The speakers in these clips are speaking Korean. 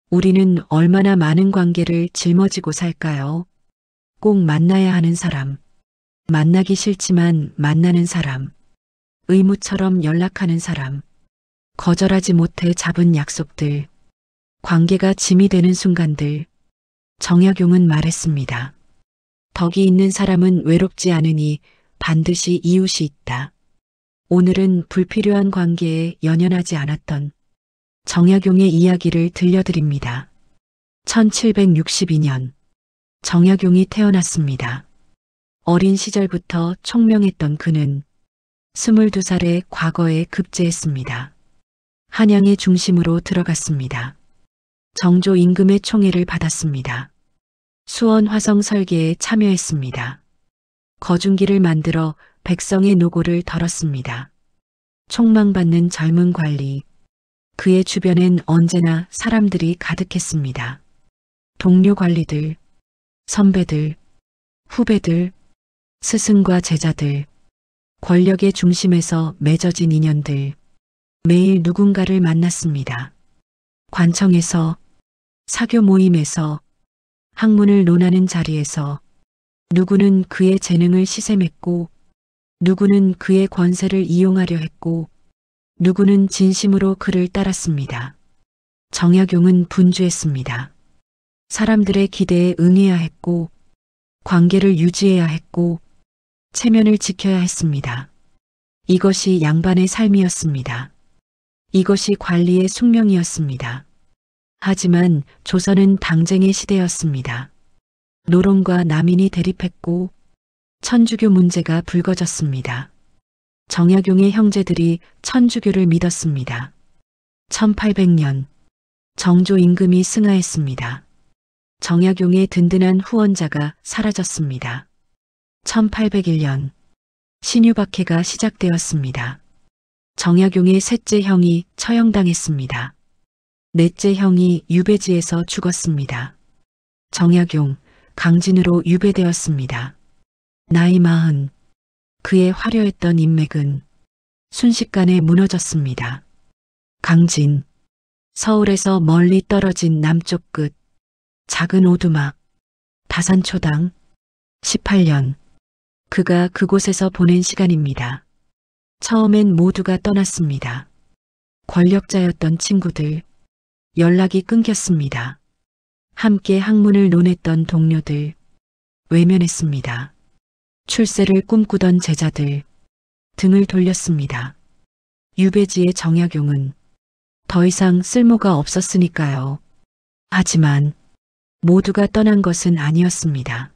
우리는 얼마나 많은 관계를 짊어지고 살까요? 꼭 만나야 하는 사람, 만나기 싫지만 만나는 사람, 의무처럼 연락하는 사람, 거절하지 못해 잡은 약속들, 관계가 짐이 되는 순간들. 정약용은 말했습니다. 덕이 있는 사람은 외롭지 않으니 반드시 이웃이 있다. 오늘은 불필요한 관계에 연연하지 않았던 정약용의 이야기를 들려드립니다. 1762년 정약용이 태어났습니다. 어린 시절부터 총명했던 그는 22살에 과거에 급제했습니다. 한양의 중심으로 들어갔습니다. 정조 임금의 총애를 받았습니다. 수원 화성 설계에 참여했습니다. 거중기를 만들어 백성의 노고를 덜었습니다. 총망받는 젊은 관리, 그의 주변엔 언제나 사람들이 가득했습니다. 동료 관리들, 선배들, 후배들, 스승과 제자들, 권력의 중심에서 맺어진 인연들, 매일 누군가를 만났습니다. 관청에서, 사교 모임에서, 학문을 논하는 자리에서 누구는 그의 재능을 시샘했고, 누구는 그의 권세를 이용하려 했고, 누구는 진심으로 그를 따랐습니다. 정약용은 분주했습니다. 사람들의 기대에 응해야 했고, 관계를 유지해야 했고, 체면을 지켜야 했습니다. 이것이 양반의 삶이었습니다. 이것이 관리의 숙명이었습니다. 하지만 조선은 당쟁의 시대였습니다. 노론과 남인이 대립했고 천주교 문제가 불거졌습니다. 정약용의 형제들이 천주교를 믿었습니다. 1800년 정조 임금이 승하했습니다. 정약용의 든든한 후원자가 사라졌습니다. 1801년 신유박해가 시작되었습니다. 정약용의 셋째 형이 처형당했습니다. 넷째 형이 유배지에서 죽었습니다. 정약용, 강진으로 유배되었습니다. 나이 40, 그의 화려했던 인맥은 순식간에 무너졌습니다. 강진, 서울에서 멀리 떨어진 남쪽 끝, 작은 오두막, 다산초당, 18년, 그가 그곳에서 보낸 시간입니다. 처음엔 모두가 떠났습니다. 권력자였던 친구들, 연락이 끊겼습니다. 함께 학문을 논했던 동료들, 외면했습니다. 출세를 꿈꾸던 제자들, 등을 돌렸습니다. 유배지의 정약용은 더 이상 쓸모가 없었으니까요. 하지만 모두가 떠난 것은 아니었습니다.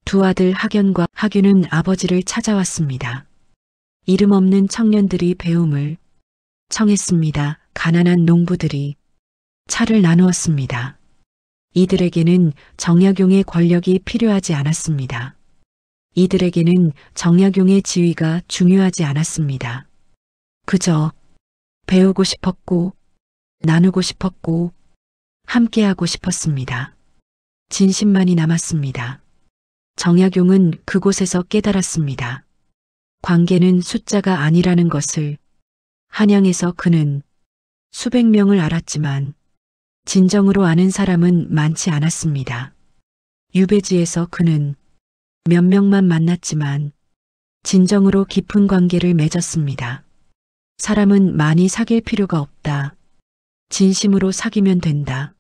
두 아들 학연과 학유는 아버지를 찾아왔습니다. 이름 없는 청년들이 배움을 청했습니다. 가난한 농부들이 차를 나누었습니다. 이들에게는 정약용의 권력이 필요하지 않았습니다. 이들에게는 정약용의 지위가 중요하지 않았습니다. 그저 배우고 싶었고, 나누고 싶었고, 함께하고 싶었습니다. 진심만이 남았습니다. 정약용은 그곳에서 깨달았습니다. 관계는 숫자가 아니라는 것을. 한양에서 그는 수백 명을 알았지만 진정으로 아는 사람은 많지 않았습니다. 유배지에서 그는 몇 명만 만났지만 진정으로 깊은 관계를 맺었습니다. 사람은 많이 사귈 필요가 없다. 진심으로 사귀면 된다.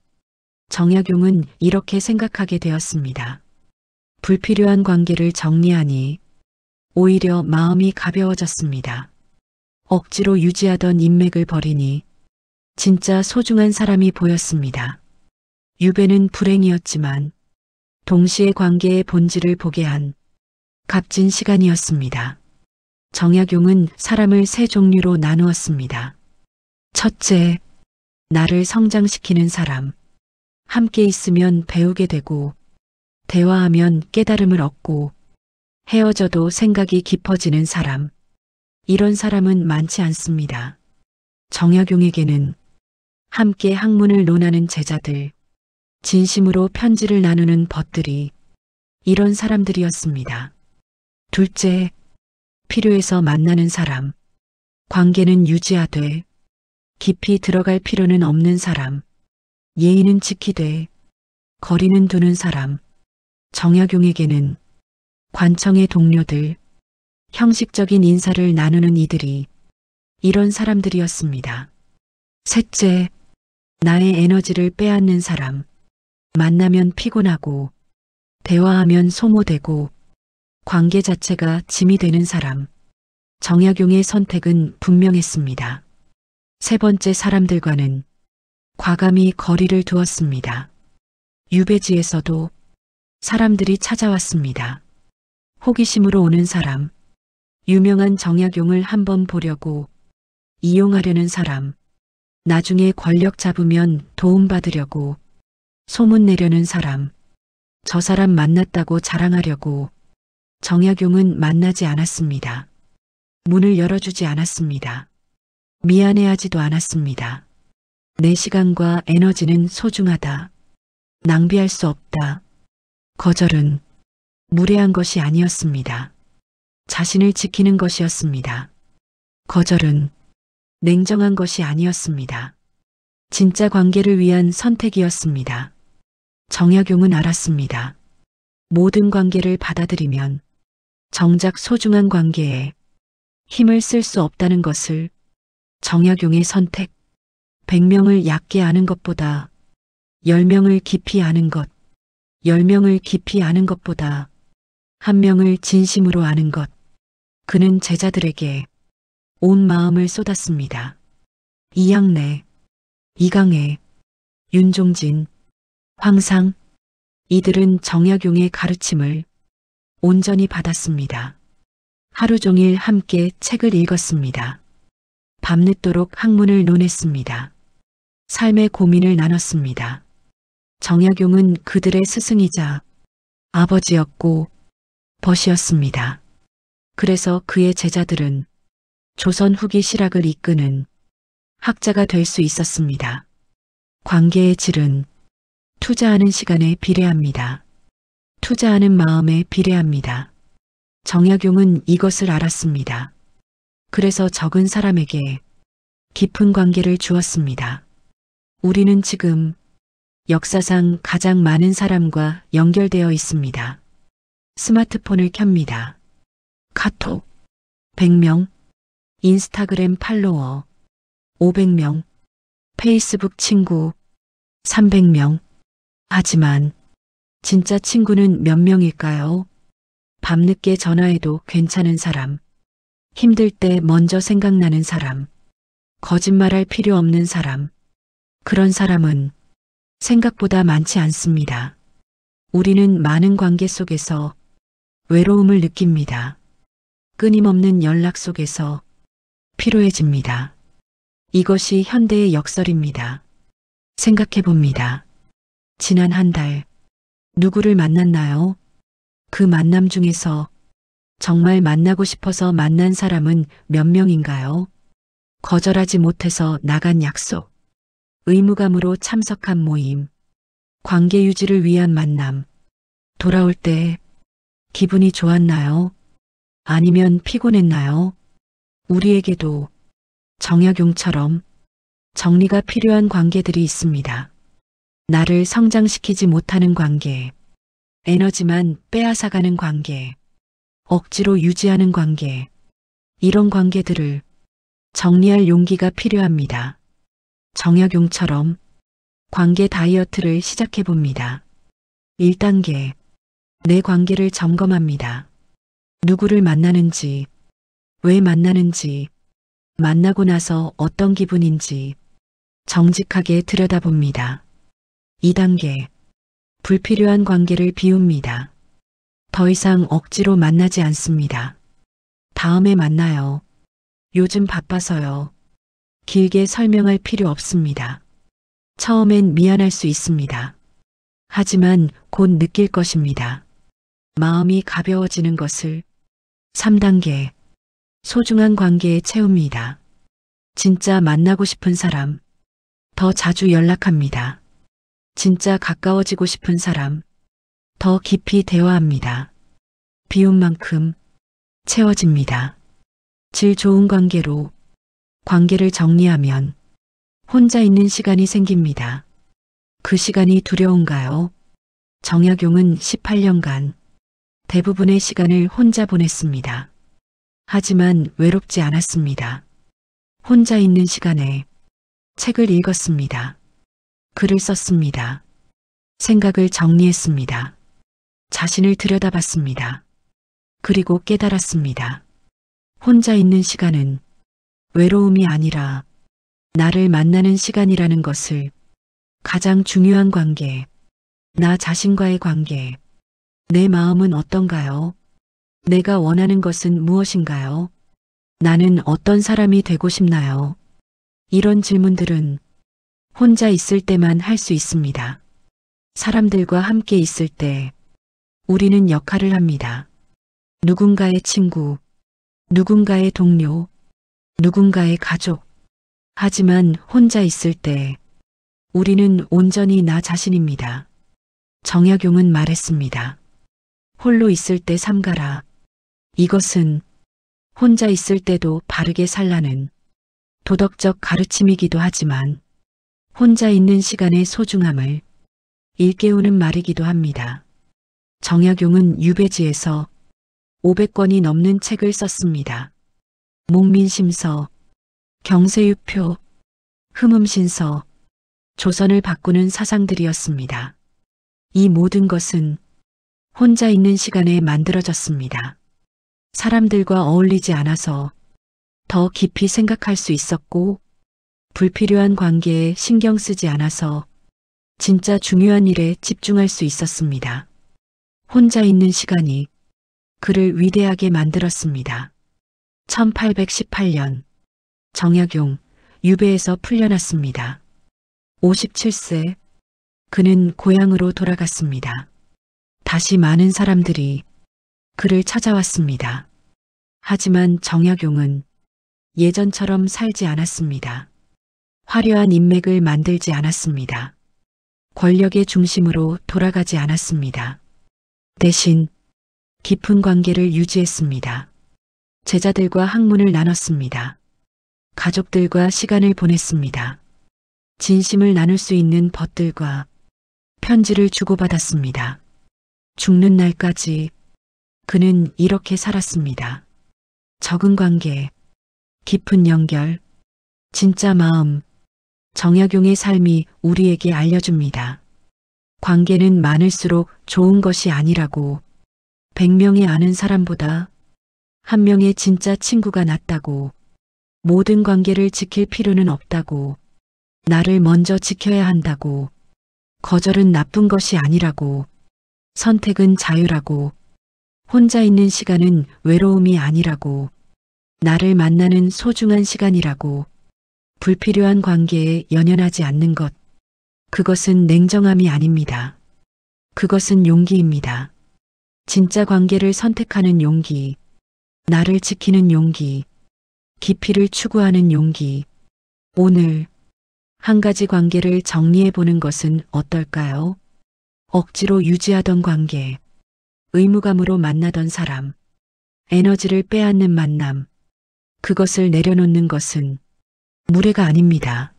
정약용은 이렇게 생각하게 되었습니다. 불필요한 관계를 정리하니 오히려 마음이 가벼워졌습니다. 억지로 유지하던 인맥을 버리니 진짜 소중한 사람이 보였습니다. 유배는 불행이었지만 동시에 관계의 본질을 보게 한 값진 시간이었습니다. 정약용은 사람을 세 종류로 나누었습니다. 첫째, 나를 성장시키는 사람. 함께 있으면 배우게 되고, 대화하면 깨달음을 얻고, 헤어져도 생각이 깊어지는 사람. 이런 사람은 많지 않습니다. 정약용에게는 함께 학문을 논하는 제자들, 진심으로 편지를 나누는 벗들이 이런 사람들이었습니다. 둘째, 필요해서 만나는 사람. 관계는 유지하되 깊이 들어갈 필요는 없는 사람. 예의는 지키되 거리는 두는 사람. 정약용에게는 관청의 동료들, 형식적인 인사를 나누는 이들이 이런 사람들이었습니다. 셋째, 나의 에너지를 빼앗는 사람. 만나면 피곤하고 대화하면 소모되고 관계 자체가 짐이 되는 사람. 정약용의 선택은 분명했습니다. 세 번째, 사람들과는 과감히 거리를 두었습니다. 유배지에서도 사람들이 찾아왔습니다. 호기심으로 오는 사람, 유명한 정약용을 한번 보려고 이용하려는 사람, 나중에 권력 잡으면 도움받으려고 소문내려는 사람, 저 사람 만났다고 자랑하려고 정약용은 만나지 않았습니다. 문을 열어주지 않았습니다. 미안해하지도 않았습니다. 내 시간과 에너지는 소중하다. 낭비할 수 없다. 거절은 무례한 것이 아니었습니다. 자신을 지키는 것이었습니다. 거절은 냉정한 것이 아니었습니다. 진짜 관계를 위한 선택이었습니다. 정약용은 알았습니다. 모든 관계를 받아들이면 정작 소중한 관계에 힘을 쓸 수 없다는 것을. 정약용의 선택. 100명을 얕게 아는 것보다 10명을 깊이 아는 것. 10명을 깊이 아는 것보다 1명을 진심으로 아는 것. 그는 제자들에게 온 마음을 쏟았습니다. 이양래, 이강혜, 윤종진, 황상, 이들은 정약용의 가르침을 온전히 받았습니다. 하루 종일 함께 책을 읽었습니다. 밤늦도록 학문을 논했습니다. 삶의 고민을 나눴습니다. 정약용은 그들의 스승이자 아버지였고 벗이었습니다. 그래서 그의 제자들은 조선 후기 실학을 이끄는 학자가 될 수 있었습니다. 관계의 질은 투자하는 시간에 비례합니다. 투자하는 마음에 비례합니다. 정약용은 이것을 알았습니다. 그래서 적은 사람에게 깊은 관계를 주었습니다. 우리는 지금 역사상 가장 많은 사람과 연결되어 있습니다. 스마트폰을 켭니다. 카톡 100명, 인스타그램 팔로워 500명, 페이스북 친구 300명. 하지만 진짜 친구는 몇 명일까요? 밤늦게 전화해도 괜찮은 사람, 힘들 때 먼저 생각나는 사람, 거짓말할 필요 없는 사람. 그런 사람은 생각보다 많지 않습니다. 우리는 많은 관계 속에서 외로움을 느낍니다. 끊임없는 연락 속에서 피로해집니다. 이것이 현대의 역설입니다. 생각해 봅니다. 지난 한 달 누구를 만났나요? 그 만남 중에서 정말 만나고 싶어서 만난 사람은 몇 명인가요? 거절하지 못해서 나간 약속, 의무감으로 참석한 모임, 관계 유지를 위한 만남. 돌아올 때 기분이 좋았나요? 아니면 피곤했나요? 우리에게도 정약용처럼 정리가 필요한 관계들이 있습니다. 나를 성장시키지 못하는 관계, 에너지만 빼앗아가는 관계, 억지로 유지하는 관계, 이런 관계들을 정리할 용기가 필요합니다. 정약용처럼 관계 다이어트를 시작해 봅니다. 1단계, 내 관계를 점검합니다. 누구를 만나는지, 왜 만나는지, 만나고 나서 어떤 기분인지 정직하게 들여다봅니다. 2단계, 불필요한 관계를 비웁니다. 더 이상 억지로 만나지 않습니다. 다음에 만나요. 요즘 바빠서요. 길게 설명할 필요 없습니다. 처음엔 미안할 수 있습니다. 하지만 곧 느낄 것입니다. 마음이 가벼워지는 것을. 3단계, 소중한 관계에 채웁니다. 진짜 만나고 싶은 사람, 더 자주 연락합니다. 진짜 가까워지고 싶은 사람, 더 깊이 대화합니다. 비운 만큼 채워집니다. 질 좋은 관계로 관계를 정리하면 혼자 있는 시간이 생깁니다. 그 시간이 두려운가요? 정약용은 18년간 대부분의 시간을 혼자 보냈습니다. 하지만 외롭지 않았습니다. 혼자 있는 시간에 책을 읽었습니다. 글을 썼습니다. 생각을 정리했습니다. 자신을 들여다봤습니다. 그리고 깨달았습니다. 혼자 있는 시간은 외로움이 아니라 나를 만나는 시간이라는 것을, 가장 중요한 관계, 나 자신과의 관계, 내 마음은 어떤가요? 내가 원하는 것은 무엇인가요? 나는 어떤 사람이 되고 싶나요? 이런 질문들은 혼자 있을 때만 할 수 있습니다. 사람들과 함께 있을 때 우리는 역할을 합니다. 누군가의 친구, 누군가의 동료, 누군가의 가족. 하지만 혼자 있을 때 우리는 온전히 나 자신입니다. 정약용은 말했습니다. 홀로 있을 때 삼가라. 이것은 혼자 있을 때도 바르게 살라는 도덕적 가르침이기도 하지만 혼자 있는 시간의 소중함을 일깨우는 말이기도 합니다. 정약용은 유배지에서 500권이 넘는 책을 썼습니다. 목민심서, 경세유표, 흠음신서, 조선을 바꾸는 사상들이었습니다. 이 모든 것은 혼자 있는 시간에 만들어졌습니다. 사람들과 어울리지 않아서 더 깊이 생각할 수 있었고, 불필요한 관계에 신경 쓰지 않아서 진짜 중요한 일에 집중할 수 있었습니다. 혼자 있는 시간이 그를 위대하게 만들었습니다. 1818년 정약용 유배에서 풀려났습니다. 57세 그는 고향으로 돌아갔습니다. 다시 많은 사람들이 그를 찾아왔습니다. 하지만 정약용은 예전처럼 살지 않았습니다. 화려한 인맥을 만들지 않았습니다. 권력의 중심으로 돌아가지 않았습니다. 대신 깊은 관계를 유지했습니다. 제자들과 학문을 나눴습니다. 가족들과 시간을 보냈습니다. 진심을 나눌 수 있는 벗들과 편지를 주고받았습니다. 죽는 날까지 그는 이렇게 살았습니다. 적은 관계, 깊은 연결, 진짜 마음, 정약용의 삶이 우리에게 알려줍니다. 관계는 많을수록 좋은 것이 아니라고, 100명의 아는 사람보다 1명의 진짜 친구가 낫다고, 모든 관계를 지킬 필요는 없다고, 나를 먼저 지켜야 한다고, 거절은 나쁜 것이 아니라고, 선택은 자유라고, 혼자 있는 시간은 외로움이 아니라고, 나를 만나는 소중한 시간이라고, 불필요한 관계에 연연하지 않는 것, 그것은 냉정함이 아닙니다. 그것은 용기입니다. 진짜 관계를 선택하는 용기, 나를 지키는 용기, 깊이를 추구하는 용기. 오늘 한 가지 관계를 정리해 보는 것은 어떨까요? 억지로 유지하던 관계, 의무감으로 만나던 사람, 에너지를 빼앗는 만남, 그것을 내려놓는 것은 무례가 아닙니다.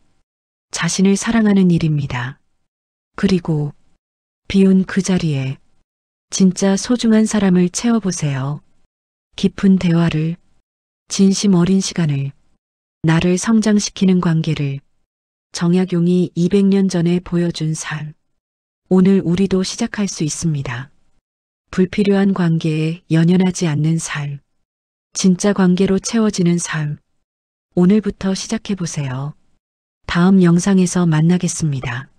자신을 사랑하는 일입니다. 그리고 비운 그 자리에 진짜 소중한 사람을 채워보세요. 깊은 대화를, 진심 어린 시간을, 나를 성장시키는 관계를, 정약용이 200년 전에 보여준 삶. 오늘 우리도 시작할 수 있습니다. 불필요한 관계에 연연하지 않는 삶. 진짜 관계로 채워지는 삶. 오늘부터 시작해보세요. 다음 영상에서 만나겠습니다.